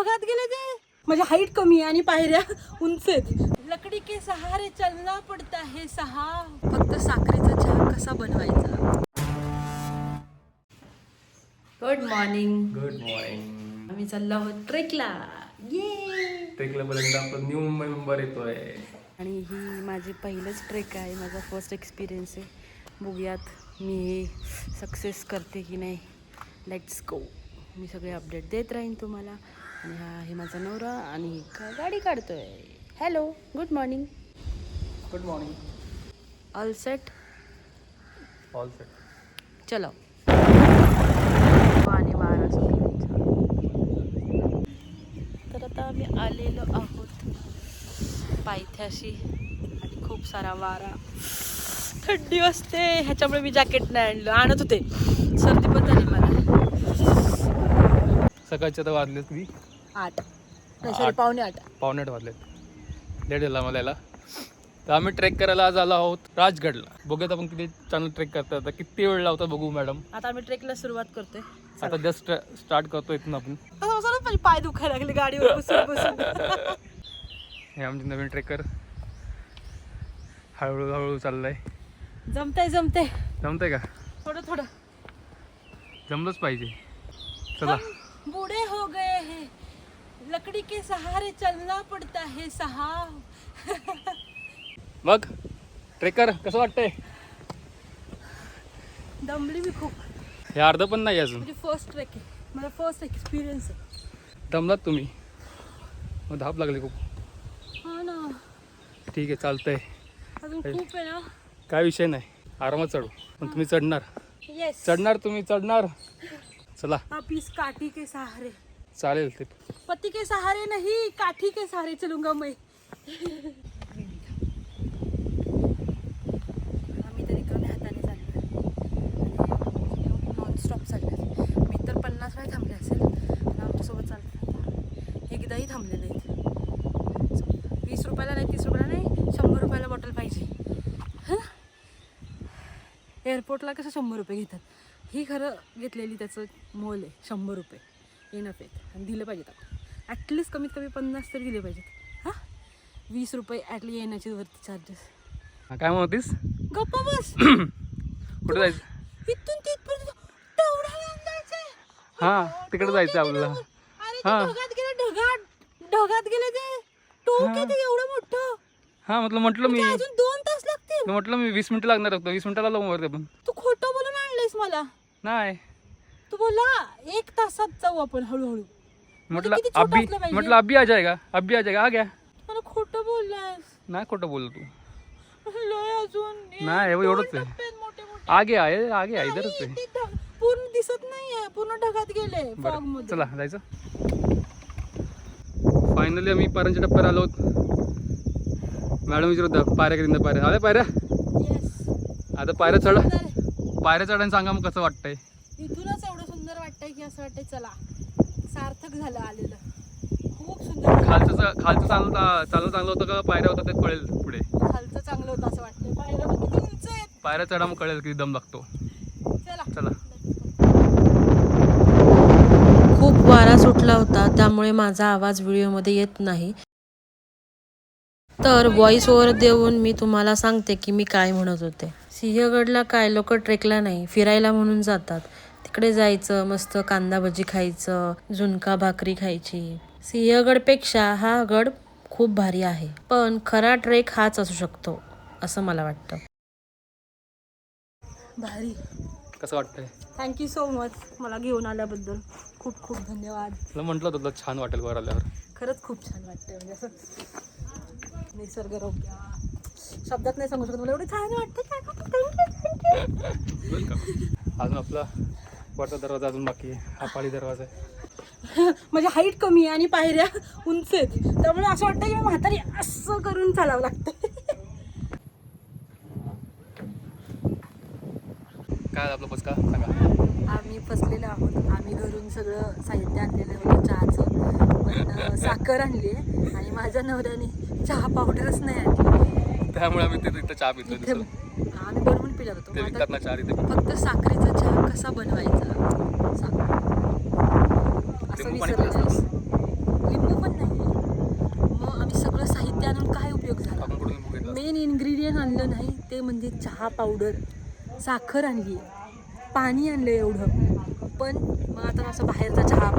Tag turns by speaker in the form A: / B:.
A: ढगात गेले ते. म्हणजे हाईट कमी आहे आणि पायऱ्या उंच आहेत. लकडी के सहारे चलना पडता है सहा. फक्त साखरेचा चहा कसा बनवायचा. Good morning.
B: Good morning.
A: आम्ही चाललो आहोत ट्रेकला. ये
B: ट्रेकला पर्यंत आपण न्यू मुंबई मेंबर येतोय.
A: आणि ही माझी पहिलंच ट्रेक आहे. माझा फर्स्ट एक्सपिरियन्स आहे. बघूयात मी हे सक्सेस करते की नाही. Let's go. मी सगळे अपडेट देत राहीन तुम्हाला. आणि हा आहे माझा नवरा आणि गाडी काढतोय. Hello, good morning.
B: Good morning.
A: All set.
B: All set.
A: चलो. आणि वारा सुटला. तर आता आम्ही आलेलो आहोत पायथ्याशी आणि खूप सारा वारा. थंडी वाजते, ह्याच्यामुळे मी जॅकेट नाही आणलं. आणत होते, सर्दी पण झाली मला.
B: सकाळचे तर वाजलेत मी
A: 8 नाही सॉरी 7:45.
B: 7:45 वाजलेत. लेट झाला मला यायला. तर आम्ही ट्रेक करायला आज आलो आहोत राजगडला. बघूयात आपण किती चॅनल ट्रेक करता. आता किती वेळ लावता बघू मॅडम.
A: आता आम्ही ट्रेकला सुरुवात करतोय.
B: आता जस्ट स्टार्ट करतो इथून आपण.
A: माझे पाय दुखायला लागले गाडीवर बसून बसून.
B: हे आमचे नवीन ट्रेकर हळूहळू चाललंय.
A: जमतंय जमतंय
B: जमतंय का?
A: थोडं थोडं
B: जमलंच पाहिजे. चला.
A: बूढ़े हो गए हैं, लकड़ी के सहारे चलना पड़ता है सहा.
B: मग ट्रेकर कसं वाटतंय?
A: दमली मी खूप.
B: हे अर्ध पण नाही अजून.
A: म्हणजे फर्स्ट ट्रेक आहे, मला फर्स्ट एक्सपिरियन्स आहे.
B: दमलात तुम्ही? मग धाप लागली खूप.
A: हा ना,
B: ठीक आहे, चालतंय.
A: अजून खूप आहे ना.
B: काय विषय नाही, आरामात चढू. पण तुम्ही चढणार.
A: येस,
B: चढणार, तुम्ही चढणार. चला.
A: आप इस काठी के सहारे.
B: चालेल ते.
A: पति के सहारे नहीं, काठी के सहारे चलूंगा मैं. आम्ही तरी कमी हाताने चाललो. नॉनस्टॉप चाललो. मी तर 50 वेळा थांबले असेल. आमच्यासोबत चालतात एकदाही थांबले नाहीत. 20 रुपयाला नाही, 30 रुपयाला नाही, 100 रुपयाला बॉटल पाहिजे. एअरपोर्टला कसं 100 रुपये घेतात. ही खरं घेतलेली त्याचं मोल आहे 100 रुपये. इनफ आहेत आणि दिलं पाहिजेत आपण. ॲटलिस्ट कमीत कमी 50 तरी दिले पाहिजेत. हां, 20 रुपये ॲटली येण्याची वरती चार्जेस.
B: काय म्हणतीस?
A: गप्पा बस.
B: कुठे जायचं?
A: इथून तिथपर्यंत तेवढा लांब जायचंय.
B: हां, तिकडे जायचं आपल्याला.
A: हां, ढगात गेले. ढगात गेले ते. टोक ते एवढं मोठं.
B: हां, म्हटलं मी
A: अजून 2 तास लागतील.
B: म्हटलं मी 20 मिनिटं लागणार होतं. 20 मिनिटाला लावून वरते. पण
A: तू खोटं बोलून आणलंयस मला.
B: नाही,
A: तू बोला 1 तासात जाऊ आपण हळूहळू.
B: म्हटलं
A: किती छोटं असलं पाहिजे.
B: म्हटलं अभी आ जाएगा, अभी आ जाएगा. आ गया.
A: मला खोटं बोललास.
B: नाही खोटं बोललो तू.
A: लय अजून
B: नाही, एवढंच आहे.
A: मोठे मोठे
B: आगे आहे इधरच आहे.
A: पूर्ण दिसत नाहीये, पूर्ण ढगात गेले फॉग
B: बरं,
A: मध्ये.
B: चला जायचं. फायनली आम्ही पायऱ्यांच्या टप्प्यावर आलो. मॅडम विचारत पायऱ्या किती पायऱ्या आल्या. पायऱ्या
A: येस.
B: आता पायऱ्या चढायला सांगा मग कसं वाटतंय.
A: इथूनच एवढं सुंदर वाटतंय की असं वाटतंय चला सार्थक झालं आलेलं. खूप सुंदर.
B: खालचं चांगलं होतं का पायऱ्या होता ते कळेल पुढे.
A: खालचं चांगलं होतं असं वाटतंय. पायऱ्या पण किती उंच आहेत.
B: पायऱ्या चढा मग कळेल किती दम लागतो. चला.
C: खूप वारा सुटला होता, त्यामुळे माझा आवाज व्हिडिओमध्ये येत नाही. तर व्हॉइस ओव्हर देऊन मी तुम्हाला सांगते की मी काय म्हणत होते. सिंहगडला काय लोक ट्रेकला नाही, फिरायला म्हणून जातात. तिकडे जायचं, मस्त कांदा भजी खायचं, झुणका भाकरी खायची. सिंहगडपेक्षा हा गड खूप भारी आहे. पण खरा ट्रेक हाच असू शकतो असं मला वाटतं.
A: भारी.
B: कसं वाटतंय?
A: थँक्यू सो मच मला घेऊन आल्याबद्दल. खूप खूप धन्यवाद.
B: तुला म्हटलं होतं तुला छान वाटेल वर आल्यावर.
A: खरंच खूप छान वाटतंय. म्हणजे असं निसर्गरम्य शब्दात नाही सांगू शकत. मला एवढं छान वाटतं.
B: वेलकम. अजून आपला वरचा दरवाजा अजून बाकी आहे. हा पाळी दरवाजा आहे.
A: म्हणजे हाईट कमी आहे आणि पायऱ्या उंच आहेत. त्यामुळे असं वाटतं की म्हातारी असं करून चालावं लागतं.
B: काय आपलं बस का सांगा.
A: आम्ही फसलेलो आहोत. आम्ही घरून सगळं साहित्य आणलेलं होतं चहाचं. पण साखर आणली आहे आणि माझ्या नवऱ्याने चहा पावडरच नाही आणली.
B: त्यामुळे आम्ही तिथं चहा पितो.
A: आम्ही बनवून पिला होतो.
B: ते विकतात ना चहा तिथे.
A: फक्त साखरेचा चहा कसा बनवायचा असं विसरलं.
B: काकांकडून बघितलं.
A: मेन इन्ग्रेडियंट आणलं नाही ते म्हणजे चहा पावडर, साखर आणली, पाणी आणलं एवढं. पण मग आता असं बाहेरचा चहा